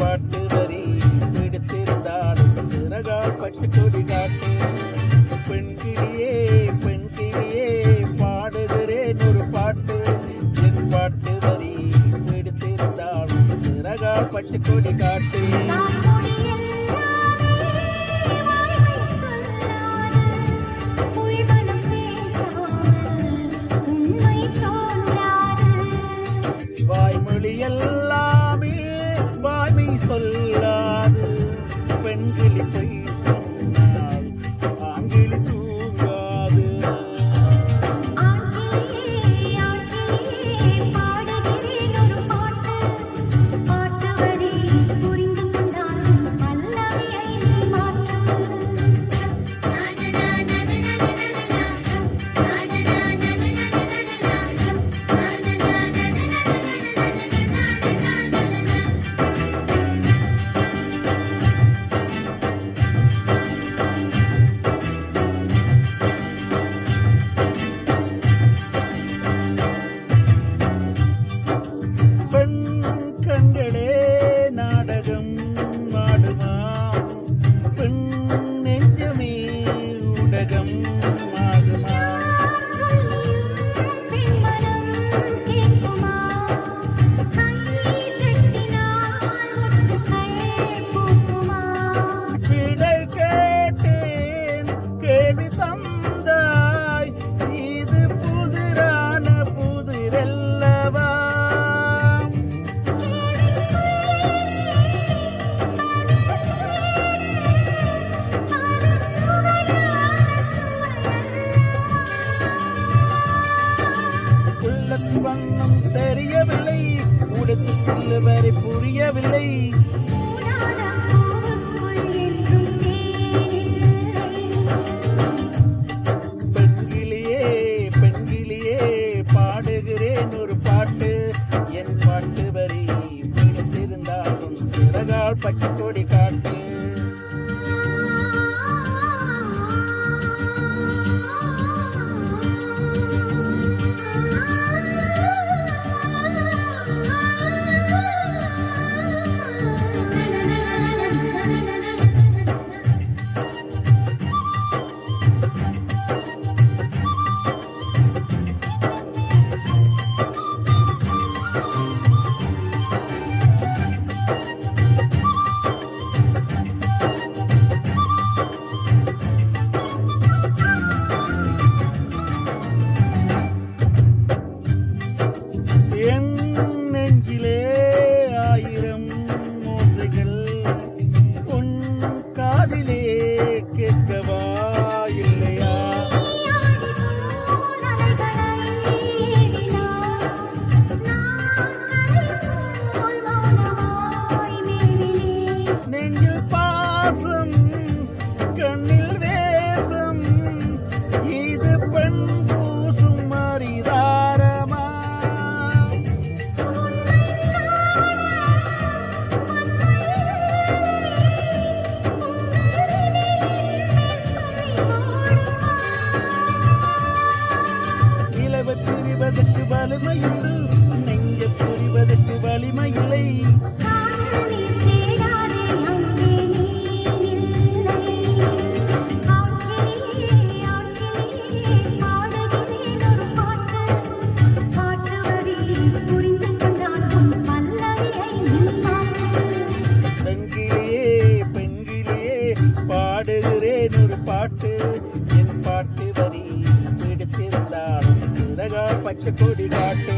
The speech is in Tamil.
பாட்டு வரி பிடித்திருந்தாலும் சிறகால் பட்டு கொடி காட்டு. பெண்கிளியே பெண்கிளியே பாடுகிறேன் ஒரு பாட்டு, என் பாட்டு வரி பிடித்திருந்தாலும் சிறகால் பட்டு கொடி காட்டு. எல்லாமே வாய்மை சொல்லாது, பெண்கிளி பொய் சொன்னால் ஆங்கிலி தூங்காது. வண்ணம் தெரியவில்லை, உடுத்து செல்ல வரை புரியவில்லை. பெண்கிளியே பெண்கிளியே பாடுகிறேன் ஒரு பாட்டு, என் பாட்டு வரி பிடித்திருந்தாலும் சிறகால் பட்டு கொடி காட்டு. கண்ணில் வேசம் இது பெண் பூசும் மரிதாரமா. நிலவு புரிவதற்கு வலிமையுண்டு, நெஞ்ச புரிவதற்கு வலிமையில்லை. பாடுகிறேன் ஒரு பாட்டு, என் பாட்டு வரி பிடித்திருந்தாலும் சிறகால் பச்சை கொடி காட்டு.